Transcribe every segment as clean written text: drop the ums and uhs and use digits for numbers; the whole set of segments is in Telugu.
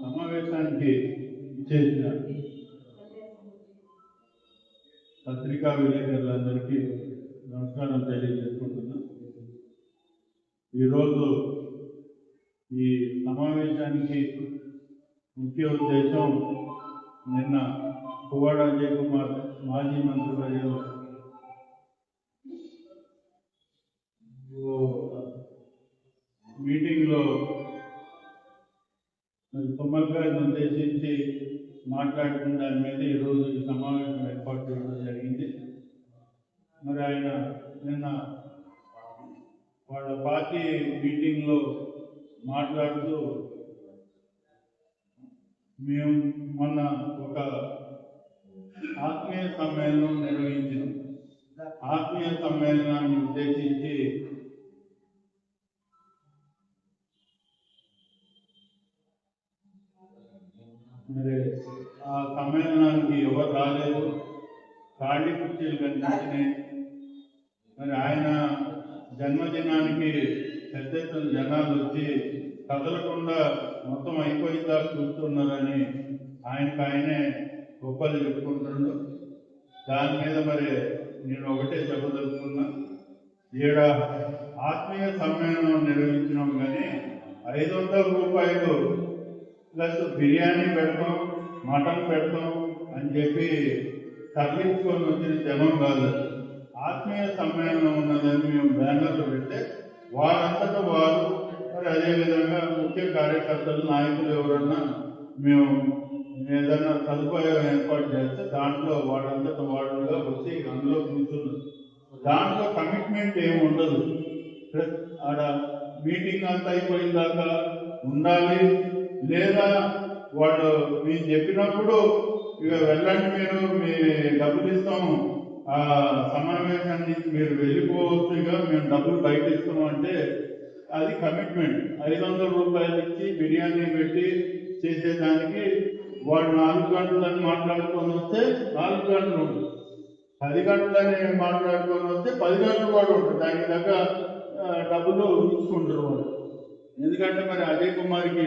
సమావేశానికి ఇచ్చేసిన పత్రికా విలేకరులందరికీ నమస్కారం తెలియజేసుకుంటున్నా. ఈరోజు ఈ సమావేశానికి ముఖ్య ఉద్దేశం నిన్న పువ్వాడ అజయ్ కుమార్ మాజీ మంత్రివర్యులు మీటింగ్లో తుమ్మల గారిని ఉద్దేశించి మాట్లాడుతున్న దాని మీద ఈరోజు ఈ సమావేశం ఏర్పాటు చేయడం జరిగింది. మరి ఆయన నిన్న వాళ్ళ పార్టీ మీటింగ్లో మాట్లాడుతూ మేము మొన్న ఒక ఆత్మీయ సమ్మేళనం నిర్వహించాం. ఆత్మీయ సమ్మేళనాన్ని ఉద్దేశించి మరి ఆ సమ్మేళనానికి ఎవరు రాలేదు, ఖాళీ కుర్చీలు కనిపించినాయి. మరి ఆయన జన్మదినానికి పెద్ద ఎత్తున జనాలు వచ్చి కదలకుండా మొత్తం అయిపోయిందా కూర్చున్నారని ఆయనే గొప్పలు చెప్పుకుంటున్నాడు. దాని మీద మరి నేను ఒకటే చెప్పదలుచుకున్నా, ఈడ ఆత్మీయ సమ్మేళనం నిర్వహించినాం కానీ 500 రూపాయలు ప్లస్ బిర్యానీ పెడతాం, మటన్ పెడతాం అని చెప్పి తరలించుకొని వచ్చిన జనం కాదు. ఆత్మీయ సమ్మేళనం ఉన్నదని మేము బ్యానర్లు పెడితే వారంతటా వారు మరి అదేవిధంగా ముఖ్య కార్యకర్తలు నాయకులు ఎవరన్నా మేము ఏదన్నా సదుపాయం ఏర్పాటు చేస్తే దాంట్లో వాళ్ళంతటా వాళ్ళుగా వచ్చి అందులో కూర్చున్నారు. దాంట్లో కమిట్మెంట్ ఏమి ఉండదు. ఆడ మీటింగ్ అంతా అయిపోయిన దాకా ఉండాలి, లేదా వాళ్ళు మేము చెప్పినప్పుడు ఇక వెళ్ళండి, మీరు మీ డబ్బులు ఇస్తాము, ఆ సమావేశాన్ని నుంచి మీరు వెళ్ళిపోవచ్చు, ఇక మేము డబ్బులు బయట ఇస్తాము అంటే అది కమిట్మెంట్. 500 రూపాయలు ఇచ్చి బిర్యానీ పెట్టి చేసేదానికి వాడు 4 గంటలని మాట్లాడుకొని వస్తే 4 గంటలు ఉంటుంది, 10 గంటలని మాట్లాడుకొని వస్తే 10 గంటలు వాడు ఉంటుంది. దానికి దగ్గర డబ్బులు తీసుకుంటారు వాడు. ఎందుకంటే మరి అజయ్ కుమార్కి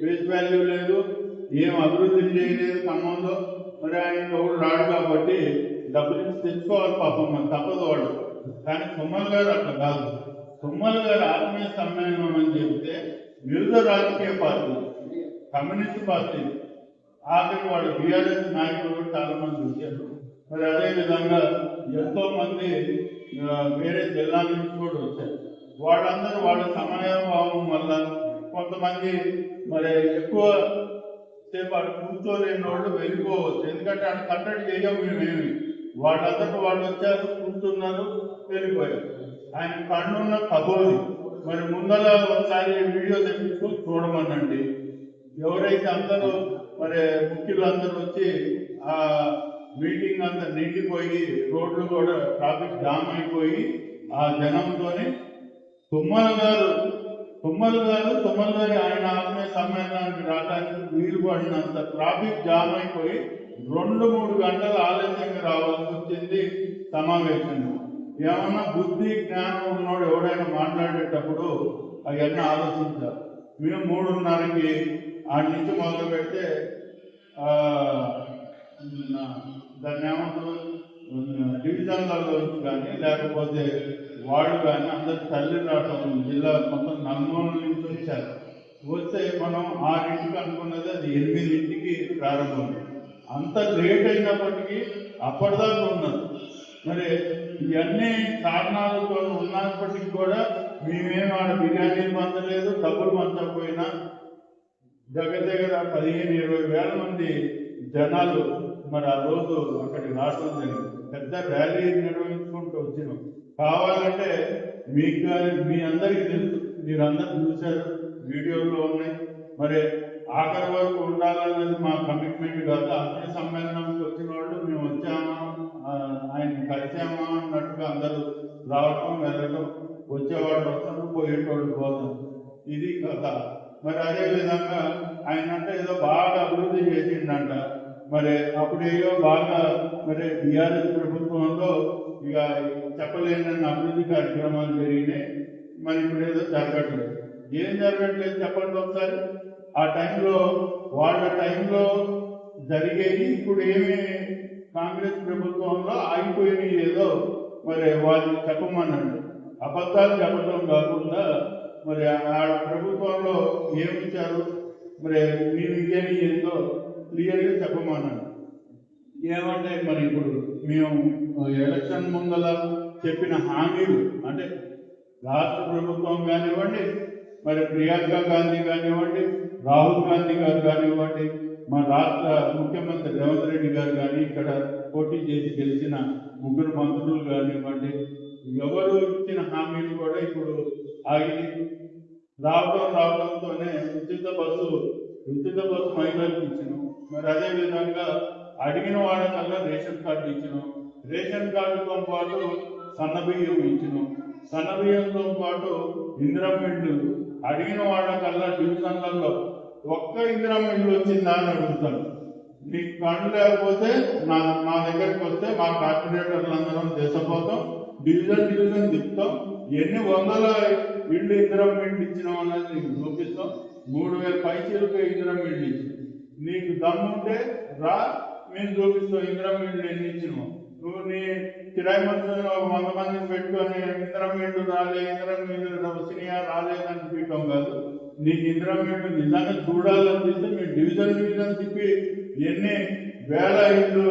ఫేస్ వాల్యూ లేదు, ఏం అభివృద్ధి చేయలేదు ఖమ్మంలో. మరి ఆయన ఎవరు రాడు కాబట్టి డబ్బులు ఇచ్చి తెచ్చుకోవాలి పాపం, మరి తప్పదు వాడు. కానీ తుమ్మల గారు అట్లా కాదు. తుమ్మల గారు ఆత్మీయ సమ్మేళనం అని చెప్తే వివిధ రాజకీయ పార్టీలు, కమ్యూనిస్ట్ పార్టీలు, ఆఖరి వాళ్ళు బీఆర్ఎస్ నాయకులు కూడా చాలా మంది వచ్చారు. మరి అదేవిధంగా ఎంతో మంది వేరే జిల్లా నుంచి కూడా వచ్చారు. వాళ్ళందరూ వాళ్ళ సమయభావం వల్ల కొంతమంది మరి ఎక్కువ సేపు అక్కడ కూర్చోలేని వాళ్ళు వెళ్ళిపోవచ్చు. ఎందుకంటే అక్కడ కట్టడి చేయము మేమేమి. వాళ్ళందరూ వాళ్ళు వచ్చారు, కూర్చున్నారు, వెళ్ళిపోయారు. ఆయన కన్నున్న కబోది. మరి ముందర ఒకసారి వీడియో తెప్పించుకొని చూడమనండి. ఎవరైతే అందరూ మరి ముఖ్యులందరూ వచ్చి ఆ మీటింగ్ అంతా నిండిపోయి రోడ్లు కూడా ట్రాఫిక్ జామ్ అయిపోయి ఆ జనంతోనే తుమ్మల గారు ఆయన ఆత్మీయ సమ్మేళనానికి రావడానికి వీలు పడినంత ట్రాఫిక్ జామ్ అయిపోయి 2-3 గంటలు ఆలస్యంగా రావాల్సి వచ్చింది సమావేశంలో. ఏమన్నా బుద్ధి జ్ఞానం ఉన్నోడు ఎవడైనా మాట్లాడేటప్పుడు అవన్నీ ఆలోచించారు. మేము 3:30కి ఆడి నుంచి మొదలు పెడితే దాన్ని ఏమంటారు, డివిజన్లలో కానీ లేకపోతే వాళ్ళు కానీ అందరు తల్లి రావటం జిల్లా మొత్తం నలుమూలల నుంచి వచ్చారు. వస్తే మనం 6ంటికి అనుకున్నది అది 8ంటికి ప్రారంభం. అంత లేట్ అయినప్పటికీ అప్పటిదాకా ఉన్నారు. మరి ఇవన్నీ కారణాలతో ఉన్నప్పటికీ కూడా మేమేం ఆడ బిర్యానీలు పంచలేదు, డబ్బులు పంచకపోయినా దగ్గర 15-20 వేల మంది జనాలు మరి ఆ రోజు అక్కడికి రావడం జరిగింది. పెద్ద ర్యాలీ నిర్వహించుకుంటూ వచ్చినాం. కావాలంటే మీకు కానీ మీ అందరికీ తెలుసు, మీరందరూ చూశారు, వీడియోలో ఉన్నాయి. మరి ఆఖరి వరకు ఉండాలన్నది మా కమిట్మెంట్ కాదు. ఆత్మీయ సమ్మేళనంకి వచ్చిన వాళ్ళు మేము వచ్చామా, ఆయన కలిసామా అన్నట్టుగా అందరూ రావటం వెళ్ళటం, వచ్చేవాళ్ళు వస్తారు, పోయేటోళ్ళు పోతాం, ఇది కథ. మరి అదేవిధంగా ఆయన అంటే ఏదో బాగా అభివృద్ధి చేసిండంట. మరి అప్పుడేయో బాగా మరి టీఆర్ఎస్ ప్రభుత్వంలో ఇక చెప్పలేనన్న అభివృద్ధి కార్యక్రమాలు జరిగినాయి. మరి ఇప్పుడు ఏదో జరగట్లేదు. ఏం జరగట్లేదు చెప్పండి ఒకసారి. ఆ టైంలో వాళ్ళ టైంలో జరిగేది ఇప్పుడు ఏమి కాంగ్రెస్ ప్రభుత్వంలో ఆగిపోయినాయి ఏదో మరి వాళ్ళు చెప్పమన్నాడు. అబద్ధాలు చెప్పడం కాకుండా మరి ఆ ప్రభుత్వంలో ఏమిచ్చారు మరి మేము ఇదేమి ఏందో క్లియర్గా చెప్పమన్నాడు. ఏమంటే మరి ఇప్పుడు మేము ఎలక్షన్ ముందల చెప్పిన హామీలు అంటే రాష్ట్ర ప్రభుత్వం కానివ్వండి, మరి ప్రియాంక గాంధీ కానివ్వండి, రాహుల్ గాంధీ గారు కానివ్వండి, మా రాష్ట్ర ముఖ్యమంత్రి రేవంత్ రెడ్డి గారు కానీ, ఇక్కడ పోటీ చేసి గెలిచిన ముగ్గురు మంత్రులు కానివ్వండి, ఎవరు ఇచ్చిన హామీలు కూడా ఇప్పుడు ఆగి రావడంతోనే ఉచిత బస్సు మహిళలకు ఇచ్చినాం. మరి అదే విధంగా అడిగిన వాళ్ళకల్లా రేషన్ కార్డు ఇచ్చినాం. రేషన్ కార్డుతో పాటు సన్నబియ్యం ఇచ్చినాం. సన్నబియ్యంతో పాటు ఇందిరమ్మ ఇళ్ళు అడిగిన వాళ్ళకల్లా డివిజన్లలో ఒక్క ఇందిరమ్మ ఇళ్ళు వచ్చిందా అని అడుగుతాను. నీకు కళ్ళు లేకపోతే నా దగ్గరికి వస్తే మా కార్పొరేటర్లందరం దేశపోతాం, డివిజన్ తిప్పుతాం, ఎన్ని వందల ఇళ్ళు ఇందిరమ్మ ఇళ్ళు ఇచ్చినాం అన్నది నీకు చూపిస్తాం. 3000 పైచీలకు ఇందిరమ్మ ఇళ్ళు ఇచ్చినాం. నీకు దమ్ముంటే రా, మేము చూపిస్తాం ఇందిరమ్మ ఇళ్ళు ఎన్ని ఇచ్చినాం. నువ్వు నీ కిరాయి మనుషులు 100 మందిని పెట్టుకొని ఇందిరమ్మ ఇళ్ళు ఇందిరమ్మ ఇళ్ళు వచ్చినాయా రాలేదని పీఠం కాదు. నీకు ఇందిరమ్మ ఇళ్ళు నిజంగా చూడాలనిపిస్తే మీరు డివిజన్ తిప్పి ఎన్ని వేల ఇళ్ళు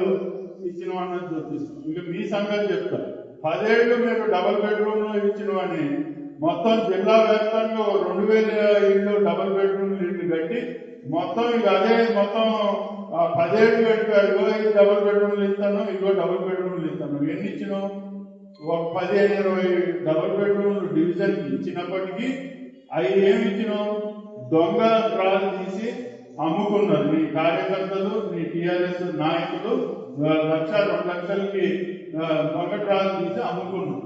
ఇచ్చినాం అన్నది చూపిస్తాం. ఇంకా మీ సంగతి చెప్తా. 10 ఏళ్ళు మీరు డబుల్ బెడ్రూమ్ ఇచ్చినవని మొత్తం జిల్లా వ్యాప్తంగా 2000 ఇళ్ళు డబుల్ బెడ్రూమ్ ఇళ్ళు కట్టి మొత్తం ఇక అదే మొత్తం 10 ఏళ్ళు కట్టారు. ఇగో డబుల్ బెడ్రూమ్లు ఇస్తాను, ఇగో డబుల్ బెడ్రూమ్లు ఇస్తాను. ఎన్ని ఇచ్చినావు? ఒక 15-20 డబుల్ బెడ్రూమ్లు డివిజన్కి ఇచ్చినప్పటికీ అవి ఏమి ఇచ్చినావు? దొంగ డ్రాలు తీసి అమ్ముకున్నారు నీ కార్యకర్తలు, నీ టీఆర్ఎస్ నాయకులు. 1-2 లక్షలకి దొంగ డ్రాలు తీసి అమ్ముకున్నారు.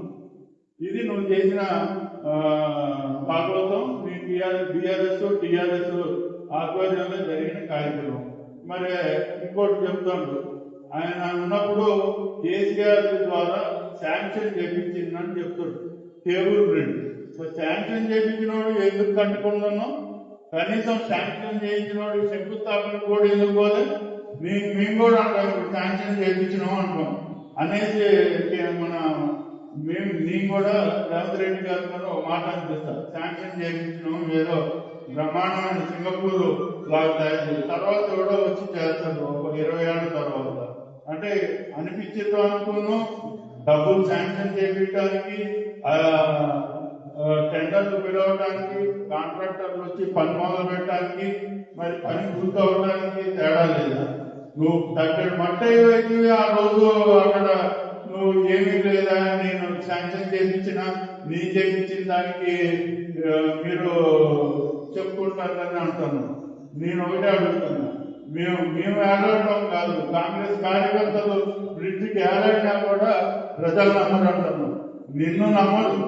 ఇది నువ్వు చేసిన భాగవతం. నీ టీఆర్ఎస్ ఆధ్వర్యంలో జరిగిన కార్యక్రమం. మరి ఇంకోటి చెప్తాడు, ఆయన ఉన్నప్పుడు కేసీఆర్ ద్వారా శాంక్షన్ చేయించిందని చెప్తాడు. టేబుల్ బ్రిడ్జ్ శాంక్షన్ చేయించినోడు ఎందుకు కట్టుకున్నాను? కనీసం శాంక్షన్ చేయించినోడు శంకుస్థాపన కూడా ఎందుకు పోలే? మేము కూడా అంటాం, ఇప్పుడు శాంక్షన్ చేయించినాం అంటాం అనేసి నేను కూడా రేవంత్ రెడ్డి గారు ఒక మాట అనిపిస్తాను. శాంక్షన్ చేయించినాం ఏదో బ్రహ్మాండమైన సింగపూర్ లాగా తయారు చేసి తర్వాత కూడా వచ్చి చేస్తారు ఒక 20 ఏళ్ళ తర్వాత. అంటే అనిపించేదో అనుకున్నాం. డబ్బులు శాంక్షన్ చేయించడానికి, టెండర్లు పిలవడానికి, కాంట్రాక్టర్లు వచ్చి పని మొదలు పెట్టడానికి, మరి పని పూర్తవడానికి తేడా లేదా? నువ్వు తగ్గడు మట్ట ఏవైతే ఆ రోజు అక్కడ నువ్వు ఏమీ లేదా నేను శాంక్షన్ చేయించిన నీ చేయించిన దానికి మీరు చెప్పుకుంటారని అంటున్నాను. నేను ఒకటే అడుగుతున్నా, మేము ఏడవడం కాదు, కాంగ్రెస్ కార్యకర్తలు బ్రిడ్జికి ఏడైనా కూడా ప్రజలు నమ్మరంటున్నాం. నిన్ను నమ్మరు.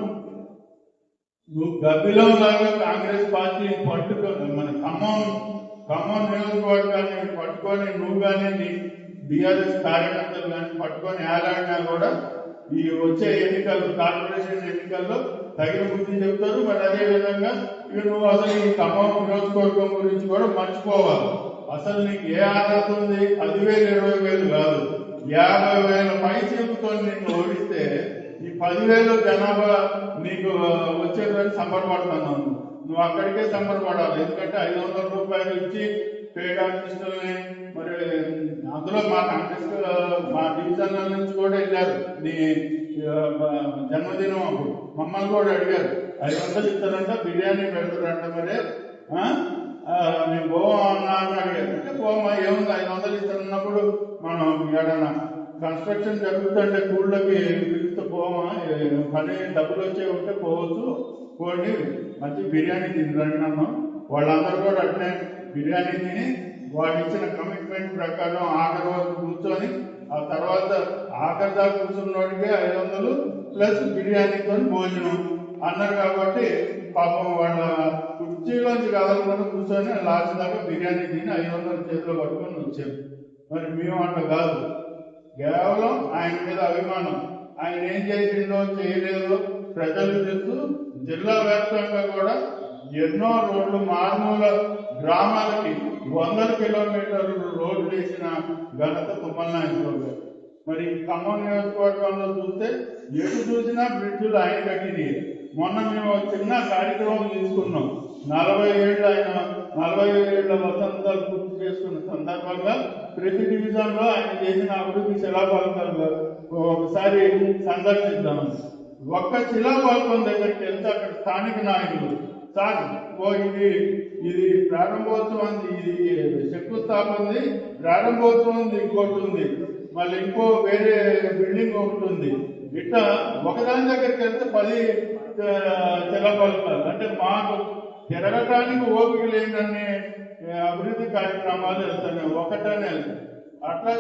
నువ్వు గబ్బిలం లాగా కాంగ్రెస్ పార్టీని పట్టుకొని మన ఖమ్మం నియోజకవర్గాన్ని పట్టుకొని నువ్వు కానీ నీ బీఆర్ఎస్ కార్యకర్తలు కానీ పట్టుకొని ఏలాడినా కూడా ఈ వచ్చే ఎన్నికలు కార్పొరేషన్ ఎన్నికల్లో తగిన బుద్ధి చెప్తారు. మరి అదే విధంగా ఇక నువ్వు అసలు ఈ ఖమ్మం నియోజకవర్గం గురించి కూడా మర్చిపోవాలి. అసలు నీకు ఏ అర్హత ఉంది? 10,000 20,000 కాదు, 50,000 పైచీలతో నిన్ను ఓడిస్తే ఈ 10,000 జనాభా నీకు వచ్చేదని సంబరపడుతున్నాను. నువ్వు అక్కడికే సంబరపడాలి. ఎందుకంటే 500 రూపాయలు ఇచ్చి పేడ్ ఆర్టిస్టుల్ని మరి అందులో మా కాంగ్రెస్ మా డివిజన్ల నుంచి కూడా వెళ్ళారు. నీ జన్మదినం అప్పుడు మమ్మల్ని కూడా అడిగారు, 500 ఇస్తారంట, బిర్యానీ పెడతారంట. మరి నేను పోవా అని అడిగారు. అంటే పోమా ఏముంది, 500 ఇస్తారన్నప్పుడు మనం ఏడన్నా కన్స్ట్రక్షన్ జరుగుతుంటే కూళ్ళకి పిలిస్తే పోమా, పని డబ్బులు వచ్చే ఉంటే పోవచ్చు, పోండి మంచి బిర్యానీ తినరండి అన్నాం. వాళ్ళందరూ కూడా అట్లే బిర్యానీ తిని వాళ్ళు ఇచ్చిన కమిట్మెంట్ ప్రకారం ఆఖరి వరకు కూర్చొని ఆ తర్వాత ఆఖరి దాకా కూర్చున్నోడికే 500 ప్లస్ బిర్యానీతో భోజనం. అన్నారు కాబట్టి పాపం వాళ్ళ కుర్చీలోంచి కదలకుండా కూర్చొని లాస్ట్ దాకా బిర్యానీ తిని 500 చేతిలో పట్టుకొని వచ్చాం. మరి మేము అట్లా కాదు, కేవలం ఆయన మీద అభిమానం. ఆయన ఏం చేసిందో చేయలేదో ప్రజలు తెలుసు. జిల్లా వ్యాప్తంగా కూడా ఎన్నో రోడ్లు, మారుమూల గ్రామాలకి 100 కిలోమీటర్లు రోడ్లు వేసిన ఘనత తుమ్మల నాగేశ్వరరావు గారు. మరి ఖమ్మం నియోజకవర్గంలో చూస్తే ఎటు చూసినా బ్రిడ్జులు ఆయన కట్టినవి. మొన్న మేము చిన్న కార్యక్రమం తీసుకున్నాం. 40 ఏళ్ల వసంతాలు పూర్తి చేసుకున్న సందర్భంగా ప్రతి డివిజన్ లో ఆయన చేసిన అభివృద్ధి శిలాఫలకాలు ఒకసారి సందర్శిద్దాం. ఒక్క శిలాఫలకం దగ్గరికి వెళ్తే అక్కడ స్థానిక నాయకులు, సార్ ఇది ప్రారంభోత్సవం, ఇది శంకుస్థాపన, ప్రారంభోత్సవం ఇంకోటి ఉంది, మళ్ళీ ఇంకో వేరే బిల్డింగ్ ఒకటి ఉంది. ఇట్లా ఒకదాని దగ్గరికి వెళ్తే 10 శిలాఫలకాలు. అంటే మాకు తిరగటానికి ఓపిక లేదని అభివృద్ధి కార్యక్రమాలు వెళ్తాను, ఒకటనే వెళ్తాను. అట్లా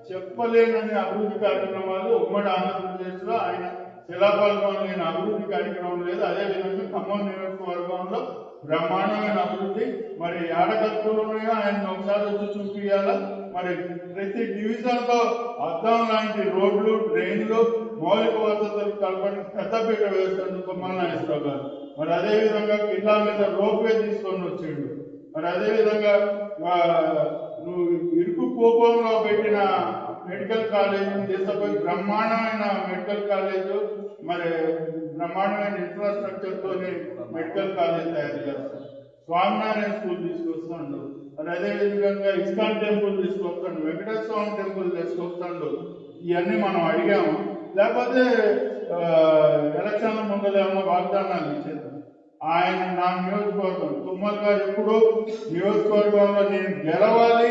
చెప్పలేనని అభివృద్ధి కార్యక్రమాలు ఉమ్మడి ఆంధ్రప్రదేశ్ లో ఆయన శిలాఫలకం లేని అభివృద్ధి కార్యక్రమం లేదు. అదేవిధంగా ఖమ్మం నియోజకవర్గంలో బ్రహ్మాండమైన అభివృద్ధి. మరి ఏడకత్తులున్నాయో ఆయన ఒకసారి వచ్చి చూపించాలా. మరి ప్రతి డివిజన్ లో అద్దం లాంటి రోడ్లు, డ్రైన్లు, మౌలిక వసతులు కలపడానికి పెద్దపీట వేస్తుంది తుమ్మల నాగేశ్వరరావు గారు. మరి అదేవిధంగా కిల్లా మీద రోప్వే తీసుకొని వచ్చాడు. మరి అదేవిధంగా ఇరుకు కోపంలో పెట్టిన మెడికల్ కాలేజ్ తీసుకుపోయి బ్రహ్మాండమైన మెడికల్ కాలేజ్, మరి బ్రహ్మాండమైన ఇన్ఫ్రాస్ట్రక్చర్ తోని మెడికల్ కాలేజ్ తయారు చేస్తాడు. స్వామినారాయణ స్కూల్ తీసుకొస్తాడు. మరి అదేవిధంగా ఇస్కాన్ టెంపుల్ తీసుకొస్తాడు, వెంకటేశ్వర స్వామి టెంపుల్ తీసుకొస్తాడు. ఇవన్నీ మనం అడిగాము. లేకపోతే ఎలక్షన్ల ముందర ఏమన్నా వాగ్దానాలు ఇచ్చేది. ఆయన నా నియోజకవర్గం తుమ్మల గారు ఎప్పుడు నియోజకవర్గంలో నేను గెలవాలి,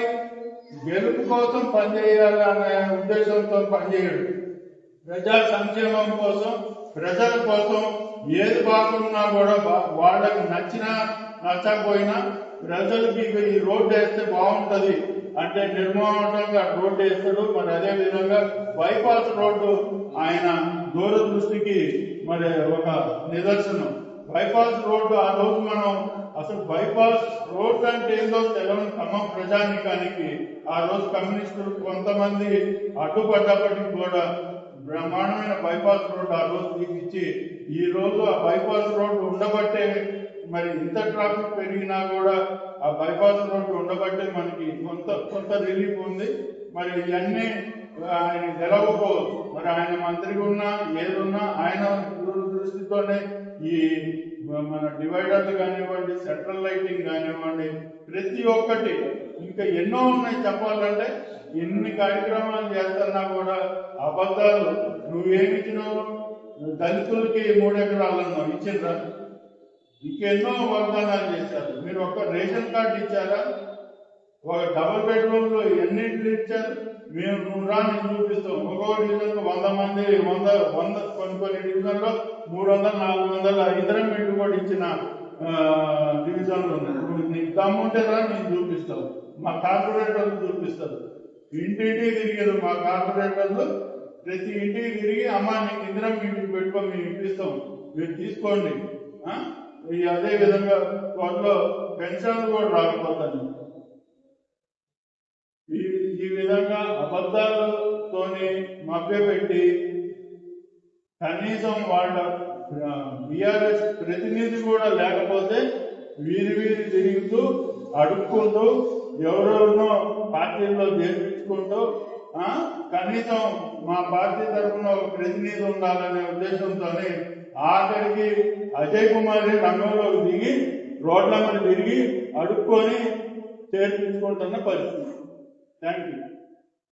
గెలుపు కోసం పనిచేయాలి అనే ఉద్దేశంతో పనిచేయడు. ప్రజా సంక్షేమం కోసం, ప్రజల కోసం ఏది బాగున్నా కూడా వాళ్ళకి నచ్చినా నచ్చకపోయినా ప్రజలకి ఈ రోడ్డు వేస్తే బాగుంటది అంటే నిర్మాణంగా రోడ్డు వేస్తాడు. మరి అదే విధంగా బైపాస్ రోడ్డు ఆయన దూరదృష్టికి మరి ఒక నిదర్శనం. బైపాస్ రోడ్డు ఆ రోజు మనం అసలు బైపాస్ రోడ్డు అంటే ఏందో తెలవని ఖమ్మం ప్రజానికానికి ఆ రోజు కమ్యూనిస్టులు కొంతమంది అడ్డుపడ్డప్పటికి కూడా బ్రహ్మాండమైన బైపాస్ రోడ్డు ఆ రోజు తీపిచ్చి ఈ రోజు ఆ బైపాస్ రోడ్డు ఉండబట్టే మరి ఇంత ట్రాఫిక్ పెరిగినా కూడా ఆ బైపాస్ రోడ్డు ఉండబట్టే మనకి కొంత రిలీఫ్ ఉంది. మరి ఇవన్నీ ఆయన గెలవకపోవచ్చు. మరి ఆయన మంత్రిగా ఉన్నా ఏదున్నా ఆయన దృష్టితోనే ఈ మన డివైడర్లు కానివ్వండి, సెంట్రల్ లైటింగ్ కానివ్వండి, ప్రతి ఒక్కటి ఇంకా ఎన్నో ఉన్నాయి చెప్పాలంటే. ఎన్ని కార్యక్రమాలు చేస్తున్నా కూడా అబద్ధాలు. నువ్వేమిచ్చినావు? దళితులకి 3 ఎకరాలు అన్నావు, ఇచ్చిండ్రా? ఇంకెన్నో వాగ్దానాలు చేశారు. మీరు ఒక్క రేషన్ కార్డు ఇచ్చారా? ఒక డబుల్ బెడ్రూమ్ లో ఎన్ని ఇంట్లు ఇచ్చారు? మేము 100 రాని చూపిస్తాం. ఒక్కొక్క డివిజన్ లో 100 మంది, 100 కొన్ని డివిజన్ లో 300, 400 ఇంటర్మీడియట్ కూడా ఇచ్చిన డివిజన్లు ఉన్నాయి. నీకు దమ్ముంటే రా, నేను చూపిస్తాం. మా కార్పొరేటర్లు చూపిస్తారు. ఇంటింటికి తిరిగారు మా కార్పొరేటర్లు. ప్రతి ఇంటికి తిరిగి అమ్మ నీకు ఇందిరం ఇంటికి పెట్టుకో, మేము ఇప్పిస్తాం, మీరు తీసుకోండి. అదే విధంగా త్వరలో పెన్షన్లు కూడా రాకపోతాను. ఈ విధంగా అబద్ధాలతోని మభ్యపెట్టి కనీసం వాళ్ళ బిఆర్ఎస్ ప్రతినిధి కూడా లేకపోతే వీధి తిరుగుతూ అడుక్కుంటూ ఎవరెవరినో పార్టీల్లో చేర్పించుకుంటూ కనీసం మా పార్టీ తరఫున ఒక ప్రతినిధి ఉండాలనే ఉద్దేశంతోనే ఆఖరికి అజయ్ కుమార్ రంగంలోకి దిగి రోడ్ల మీద తిరిగి అడుక్కొని చేర్పించుకుంటున్న పరిస్థితి. Thank you.